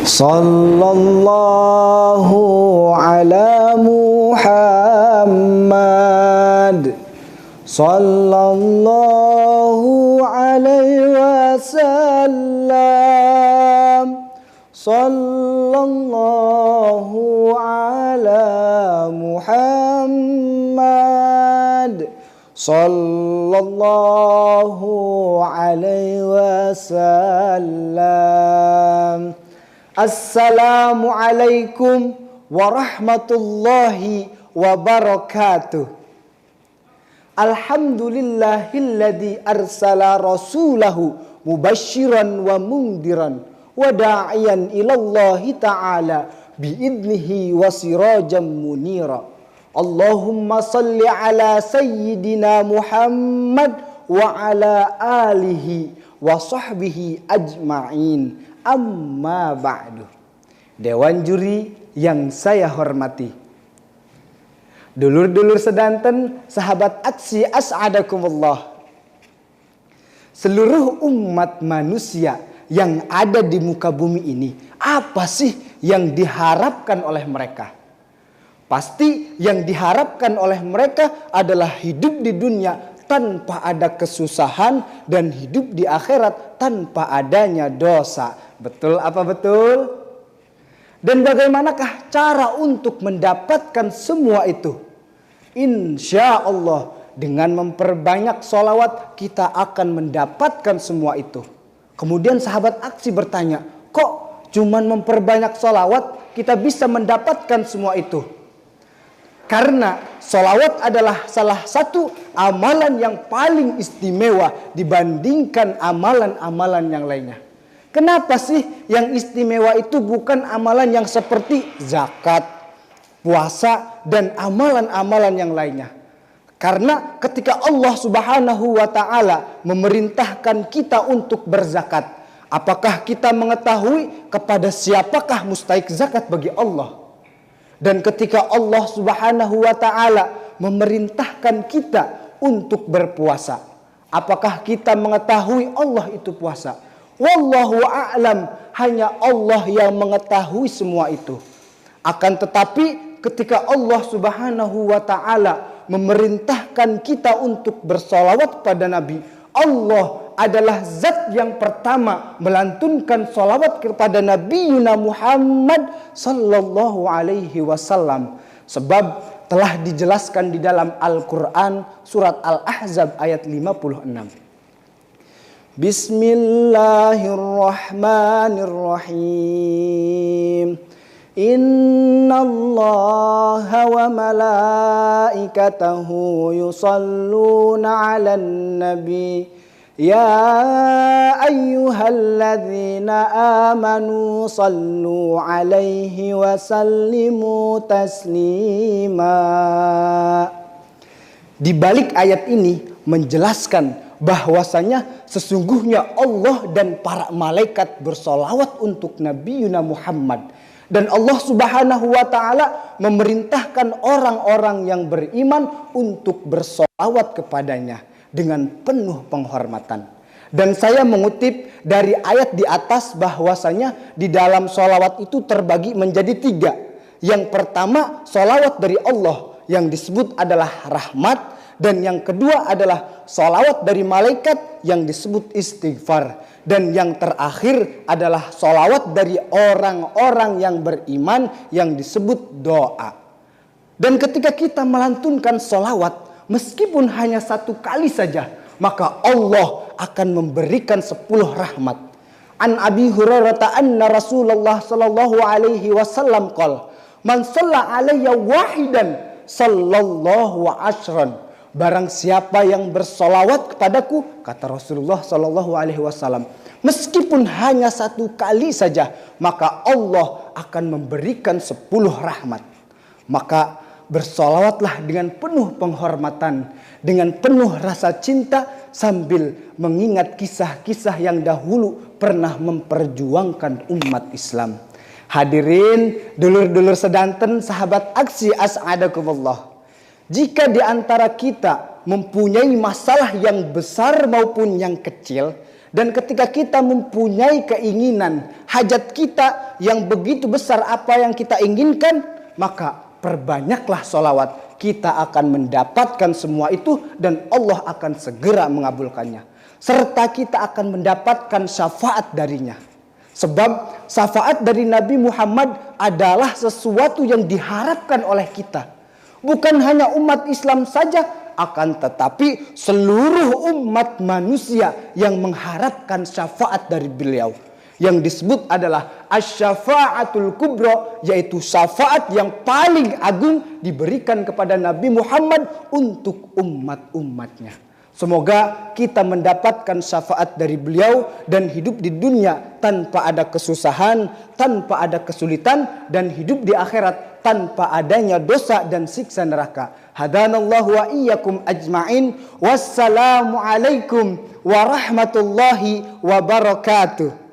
Sallallahu ala Muhammad. Sallallahu alaihi wasallam. Sallallahu ala Muhammad. Sallallahu alaihi wasallam. Assalamualaikum warahmatullahi wabarakatuh. Alhamdulillahilladzi arsala rasulahu mubasysyiran wa mundiran wa da'iyan ilallahi ta'ala biidnihi wa sirajan munira. Allahumma salli ala sayyidina Muhammad wa ala alihi wa sahbihi ajma'in. Amma ba'du. Dewan juri yang saya hormati, dulur-dulur sedanten, sahabat aksi as'adakumullah, seluruh umat manusia yang ada di muka bumi ini, apa sih yang diharapkan oleh mereka? Pasti yang diharapkan oleh mereka adalah hidup di dunia tanpa ada kesusahan dan hidup di akhirat tanpa adanya dosa. Betul apa betul? Dan bagaimanakah cara untuk mendapatkan semua itu? Insya Allah dengan memperbanyak sholawat kita akan mendapatkan semua itu. Kemudian sahabat aksi bertanya, kok cuman memperbanyak sholawat kita bisa mendapatkan semua itu? Karena sholawat adalah salah satu amalan yang paling istimewa dibandingkan amalan-amalan yang lainnya. Kenapa sih yang istimewa itu bukan amalan yang seperti zakat, puasa, dan amalan-amalan yang lainnya? Karena ketika Allah Subhanahu wa ta'ala memerintahkan kita untuk berzakat, apakah kita mengetahui kepada siapakah mustahik zakat bagi Allah? Dan ketika Allah Subhanahu wa ta'ala memerintahkan kita untuk berpuasa, apakah kita mengetahui Allah itu puasa? Wallahu a'lam, hanya Allah yang mengetahui semua itu. Akan tetapi ketika Allah Subhanahu wa ta'ala memerintahkan kita untuk bersolawat pada Nabi, Allah adalah zat yang pertama melantunkan solawat kepada Nabi Muhammad sallallahu alaihi wasallam. Sebab telah dijelaskan di dalam Al-Quran surat Al-Ahzab ayat 56. Bismillahirrahmanirrahim. Innallaha wa malaikatahu yusalluna 'alan nabi. Ya ayyuhalladzina amanu sallu 'alaihi wa sallimu taslima. Di balik ayat ini menjelaskan bahwasanya sesungguhnya Allah dan para malaikat bersolawat untuk Nabi Muhammad. Dan Allah Subhanahu wa ta'ala memerintahkan orang-orang yang beriman untuk bersolawat kepadanya dengan penuh penghormatan. Dan saya mengutip dari ayat di atas bahwasanya di dalam solawat itu terbagi menjadi 3. Yang pertama solawat dari Allah yang disebut adalah rahmat. Dan yang kedua adalah sholawat dari malaikat yang disebut istighfar. Dan yang terakhir adalah sholawat dari orang-orang yang beriman yang disebut doa. Dan ketika kita melantunkan sholawat, meskipun hanya 1 kali saja, maka Allah akan memberikan 10 rahmat. An Abi Hurairah anna Rasulullah sallallahu alaihi wasallam qala, man shalla alayya wahidan sallallahu ashran. Barang siapa yang bersolawat kepadaku, kata Rasulullah Sallallahu Alaihi Wasallam, meskipun hanya 1 kali saja, maka Allah akan memberikan 10 rahmat. Maka bersolawatlah dengan penuh penghormatan, dengan penuh rasa cinta, sambil mengingat kisah-kisah yang dahulu pernah memperjuangkan umat Islam. Hadirin, dulur-dulur sedanten, sahabat aksi as'adakumullah. Jika di antara kita mempunyai masalah yang besar maupun yang kecil, Dan ketika kita mempunyai keinginan, hajat kita yang begitu besar apa yang kita inginkan, maka perbanyaklah sholawat. Kita akan mendapatkan semua itu dan Allah akan segera mengabulkannya. Serta kita akan mendapatkan syafaat darinya. Sebab syafaat dari Nabi Muhammad adalah sesuatu yang diharapkan oleh kita. Bukan hanya umat Islam saja, akan tetapi seluruh umat manusia yang mengharapkan syafaat dari beliau. Yang disebut adalah asy-syafa'atul kubra, yaitu syafaat yang paling agung diberikan kepada Nabi Muhammad untuk umat-umatnya. Semoga kita mendapatkan syafaat dari beliau dan hidup di dunia tanpa ada kesusahan, tanpa ada kesulitan, dan hidup di akhirat tanpa adanya dosa dan siksa neraka. Hadanallahu wa iyyakum ajma'in. Wassalamu alaikum warahmatullahi wabarakatuh.